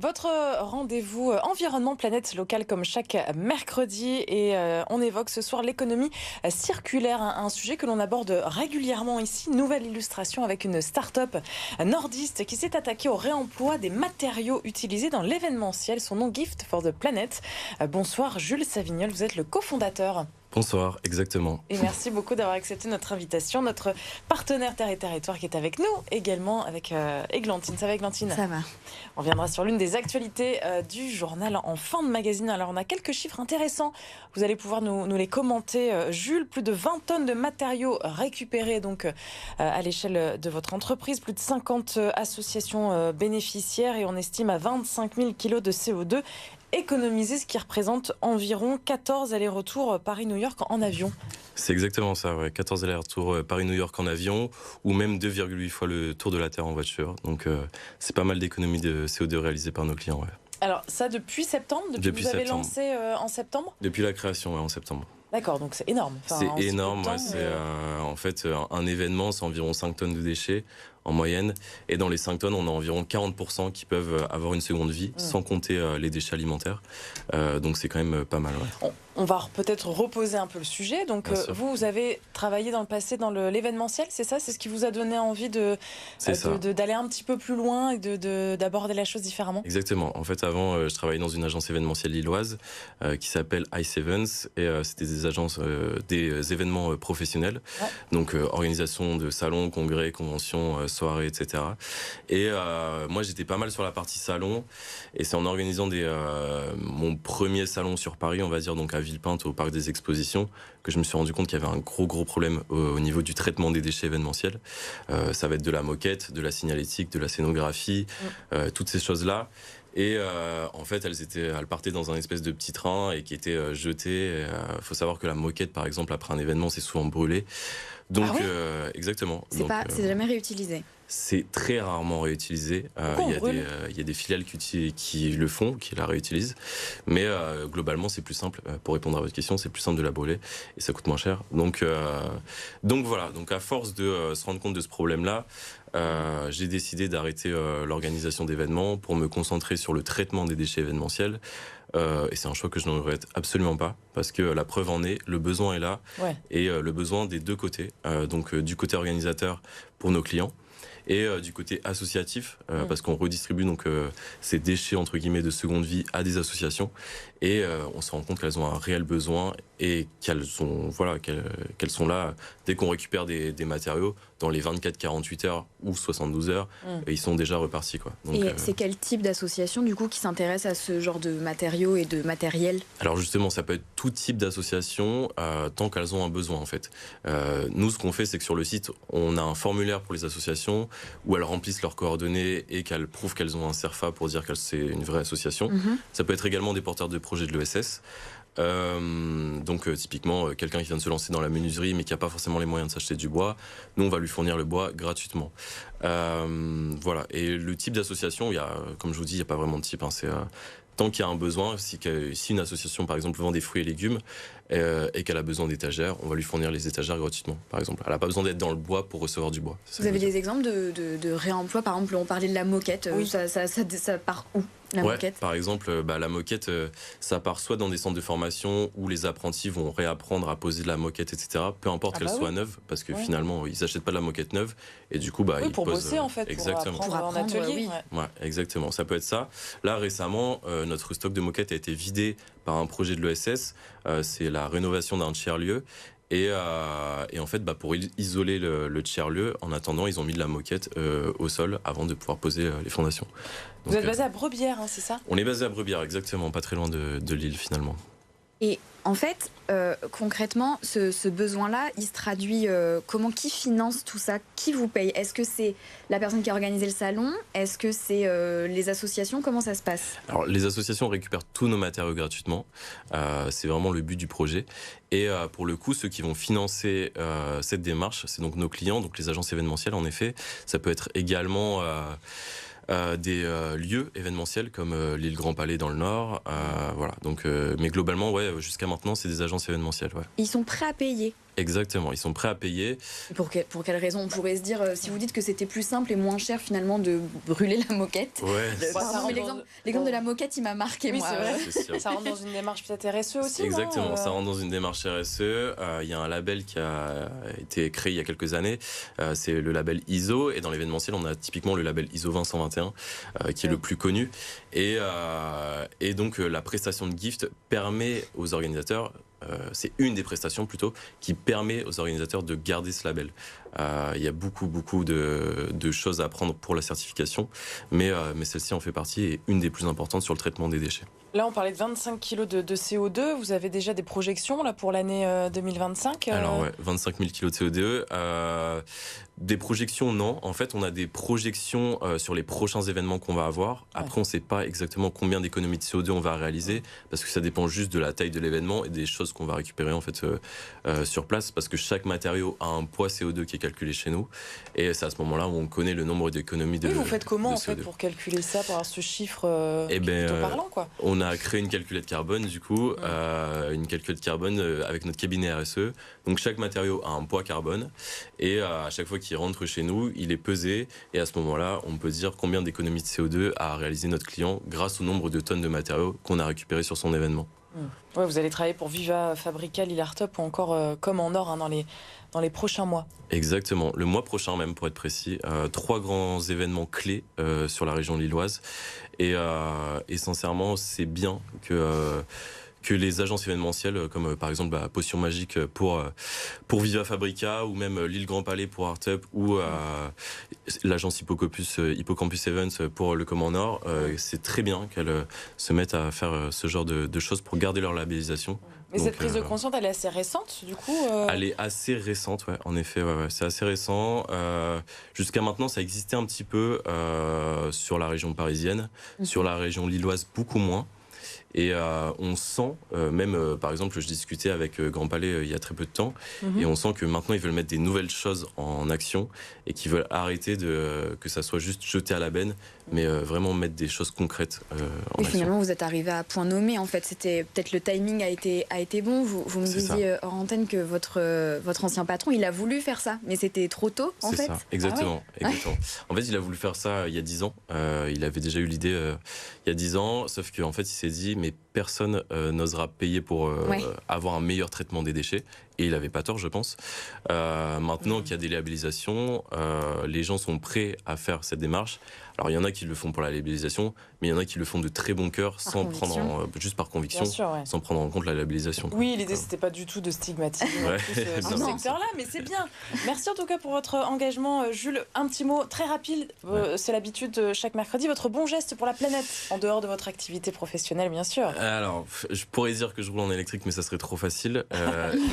Votre rendez-vous environnement planète local comme chaque mercredi et on évoque ce soir l'économie circulaire, un sujet que l'on aborde régulièrement ici. Nouvelle illustration avec une start-up nordiste qui s'est attaquée au réemploi des matériaux utilisés dans l'événementiel. Son nom Gift for the Planet. Bonsoir Jules Savignol, vous êtes le cofondateur. Bonsoir, exactement. Et merci beaucoup d'avoir accepté notre invitation. Notre partenaire Terre et Territoire qui est avec nous, également avec Églantine. Ça va Églantine? Ça va. On viendra sur l'une des actualités du journal en fin de magazine. Alors on a quelques chiffres intéressants. Vous allez pouvoir nous les commenter. Jules, plus de 20 tonnes de matériaux récupérés donc à l'échelle de votre entreprise. Plus de 50 associations bénéficiaires et on estime à 25 000 kilos de CO2 économiser, ce qui représente environ 14 allers-retours Paris-New York en avion. C'est exactement ça, ouais. 14 allers-retours Paris-New York en avion, ou même 2,8 fois le tour de la Terre en voiture. Donc c'est pas mal d'économies de CO2 réalisées par nos clients. Ouais. Alors ça depuis septembre, depuis que vous avez lancé en septembre? Depuis la création, ouais, en septembre. D'accord, donc c'est énorme. C'est énorme, ouais, c'est en fait un événement, c'est environ 5 tonnes de déchets en moyenne. Et dans les 5 tonnes, on a environ 40% qui peuvent avoir une seconde vie, sans compter les déchets alimentaires. Donc c'est quand même pas mal. Ouais. On va peut-être reposer un peu le sujet. Donc vous avez travaillé dans le passé dans l'événementiel, c'est ça? C'est ce qui vous a donné envie d'aller un petit peu plus loin et d'aborder la chose différemment? Exactement. En fait, avant, je travaillais dans une agence événementielle lilloise qui s'appelle Ice Events. Et c'était des agences, des événements professionnels. Ouais. Donc organisation de salons, congrès, conventions, soirées, etc. Et moi, j'étais pas mal sur la partie salon. Et c'est en organisant mon premier salon sur Paris, on va dire, donc à Villepinte, au parc des expositions, que je me suis rendu compte qu'il y avait un gros problème au niveau du traitement des déchets événementiels. Ça va être de la moquette, de la signalétique, de la scénographie, toutes ces choses-là. Et en fait, elles partaient dans un espèce de petit train et qui étaient jetées. Faut savoir que la moquette, par exemple, après un événement, c'est souvent brûlé. Donc, exactement. C'est jamais réutilisé. C'est très rarement réutilisé. Il y a des filiales qui le font, qui la réutilisent. Mais globalement, c'est plus simple. Pour répondre à votre question, c'est plus simple de la brûler et ça coûte moins cher. Donc voilà. Donc à force de se rendre compte de ce problème-là, j'ai décidé d'arrêter l'organisation d'événements pour me concentrer sur le traitement des déchets événementiels. Et c'est un choix que je ne regrette absolument pas, parce que la preuve en est, le besoin est là, et le besoin des deux côtés, donc du côté organisateur pour nos clients, et du côté associatif, parce qu'on redistribue donc ces déchets entre guillemets de seconde vie à des associations, et on se rend compte qu'elles ont un réel besoin et qu'elles sont là dès qu'on récupère des matériaux dans les 24-48 heures ou 72 heures, et ils sont déjà repartis, quoi. Donc, et c'est quel type d'association du coup qui s'intéresse à ce genre de matériaux et de matériel? Alors justement, ça peut être tout type d'association tant qu'elles ont un besoin en fait. Nous, ce qu'on fait, c'est que sur le site, on a un formulaire pour les associations où elles remplissent leurs coordonnées et qu'elles prouvent qu'elles ont un CERFA pour dire que c'est une vraie association. Ça peut être également des porteurs de projets de l'ESS. Donc typiquement quelqu'un qui vient de se lancer dans la menuiserie mais qui n'a pas forcément les moyens de s'acheter du bois, nous on va lui fournir le bois gratuitement. Voilà. Et le type d'association, comme je vous dis, il n'y a pas vraiment de type, hein. Tant qu'il y a un besoin, si une association par exemple vend des fruits et légumes et qu'elle a besoin d'étagères, on va lui fournir les étagères gratuitement, par exemple. Elle n'a pas besoin d'être dans le bois pour recevoir du bois. Vous avez des exemples de réemploi? Par exemple, on parlait de la moquette, ça part où? Moquette. Par exemple, la moquette, ça part soit dans des centres de formation où les apprentis vont réapprendre à poser de la moquette, etc. Peu importe qu'elle soit neuve, parce que finalement, ils n'achètent pas de la moquette neuve. Et du coup, ils pour posent, bosser, en fait, exactement. pour apprendre en atelier. Ouais, exactement. Ça peut être ça. Là, récemment, notre stock de moquettes a été vidé par un projet de l'ESS. C'est la rénovation d'un tiers-lieu. Et en fait, pour isoler le tiers-lieu, en attendant, ils ont mis de la moquette au sol avant de pouvoir poser les fondations. Donc, vous êtes basé à Brebières, hein, c'est ça? On est basé à Brebières, exactement, pas très loin de Lille finalement. Et en fait, concrètement, ce besoin-là, il se traduit comment? Qui finance tout ça? Qui vous paye? Est-ce que c'est la personne qui a organisé le salon? Est-ce que c'est les associations? Comment ça se passe? Alors, les associations récupèrent tous nos matériaux gratuitement. C'est vraiment le but du projet. Et pour le coup, ceux qui vont financer cette démarche, c'est donc nos clients, donc les agences événementielles en effet. Ça peut être également des lieux événementiels comme l'île Grand Palais dans le Nord. Voilà. Donc, mais globalement, jusqu'à maintenant, c'est des agences événementielles. Ouais. Ils sont prêts à payer Exactement, ils sont prêts à payer. Et pour quelle raison? On pourrait se dire, si vous dites que c'était plus simple et moins cher finalement de brûler la moquette. Ouais. L'exemple de la moquette, il m'a marqué, oui, moi. C'est vrai. Ça rentre dans une démarche peut-être RSE aussi. Exactement, ça rentre dans une démarche RSE. Il y a un label qui a été créé il y a quelques années. C'est le label ISO. Et dans l'événementiel, on a typiquement le label ISO 20121, qui est le plus connu. Et donc, la prestation de gift permet aux organisateurs, c'est une des prestations plutôt, qui permet aux organisateurs de garder ce label. Il y a beaucoup de choses à prendre pour la certification, mais celle-ci en fait partie et une des plus importantes sur le traitement des déchets. Là, on parlait de 25 kg de CO2. Vous avez déjà des projections là, pour l'année 2025 Alors, ouais, 25 000 kg de CO2. Des projections, non. En fait, on a des projections sur les prochains événements qu'on va avoir. Après, on ne sait pas exactement combien d'économies de CO2 on va réaliser, parce que ça dépend juste de la taille de l'événement et des choses qu'on va récupérer en fait sur place, parce que chaque matériau a un poids CO2 qui est calculé chez nous. Et c'est à ce moment-là où on connaît le nombre d'économies de CO2. Vous faites comment en fait pour calculer ça, pour avoir ce chiffre plutôt parlant, quoi? On a créé une calculette carbone, du coup, une calculette carbone avec notre cabinet RSE. Donc chaque matériau a un poids carbone et à chaque fois qu'il rentre chez nous, il est pesé et à ce moment-là, on peut dire combien d'économies de CO2 a réalisé notre client grâce au nombre de tonnes de matériaux qu'on a récupéré sur son événement. Ouais, vous allez travailler pour Viva Fabrica, Lillartop ou encore Comme en Or dans les prochains mois. Exactement, le mois prochain même pour être précis, 3 grands événements clés sur la région lilloise et sincèrement c'est bien que les agences événementielles comme par exemple Potion Magique pour Viva Fabrica ou même l'île Grand Palais pour Artup ou l'agence Hippocampus Events pour le Comme en Or, c'est très bien qu'elles se mettent à faire ce genre de choses pour garder leur labellisation. Mais donc, cette prise de conscience, elle est assez récente, du coup Elle est assez récente, ouais, en effet, ouais, c'est assez récent. Jusqu'à maintenant, ça existait un petit peu sur la région parisienne, sur la région lilloise, beaucoup moins. Et on sent, même par exemple, je discutais avec Grand Palais il y a très peu de temps, et on sent que maintenant ils veulent mettre des nouvelles choses en action et qu'ils veulent arrêter que ça soit juste jeté à la benne, mais vraiment mettre des choses concrètes en action. Finalement, vous êtes arrivé à point nommé. En fait, c'était peut-être le timing a été bon. Vous me disiez hors antenne que votre ancien patron, il a voulu faire ça, mais c'était trop tôt, en fait. C'est ça, exactement. En fait, il a voulu faire ça il y a 10 ans. Il avait déjà eu l'idée il y a 10 ans, sauf qu'en fait, il s'est dit, mais personne n'osera payer pour avoir un meilleur traitement des déchets. Et il n'avait pas tort, je pense. Maintenant qu'il y a des labellisations, les gens sont prêts à faire cette démarche. Alors, il y en a qui le font pour la labellisation, mais il y en a qui le font de très bon cœur, juste par conviction, sans prendre en compte la labellisation. Oui, l'idée, c'était pas du tout de stigmatiser ce secteur-là, mais c'est bien. Merci en tout cas pour votre engagement. Jules, un petit mot très rapide. C'est l'habitude chaque mercredi. Votre bon geste pour la planète, en dehors de votre activité professionnelle, bien sûr. Alors, je pourrais dire que je roule en électrique, mais ça serait trop facile.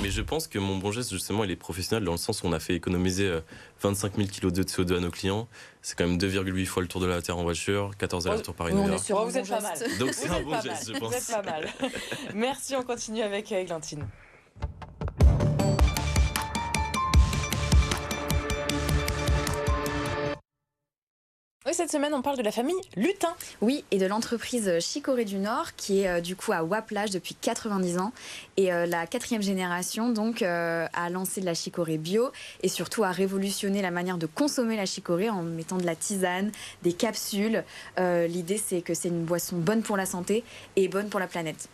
Mais je pense que mon bon geste, justement, il est professionnel dans le sens où on a fait économiser 25 000 kg de CO2 à nos clients. C'est quand même 2,8 fois le tour de la Terre en voiture, 14 allers-retours par une heure. Vous êtes pas mal. Donc c'est un bon geste, je pense. Vous êtes pas mal. Merci, on continue avec Églantine. Oui, cette semaine, on parle de la famille Lutin. Oui, et de l'entreprise Chicorée du Nord, qui est du coup à Waplage depuis 90 ans. Et la 4e génération, donc, a lancé de la chicorée bio et surtout a révolutionné la manière de consommer la chicorée en mettant de la tisane, des capsules. L'idée, c'est que c'est une boisson bonne pour la santé et bonne pour la planète.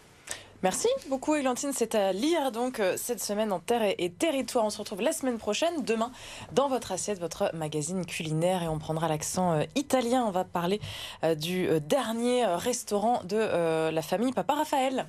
Merci beaucoup Églantine, c'est à lire donc cette semaine en Terre et Territoire. On se retrouve la semaine prochaine, demain, dans votre assiette, votre magazine culinaire, et on prendra l'accent italien. On va parler du dernier restaurant de la famille Papa Raphaël.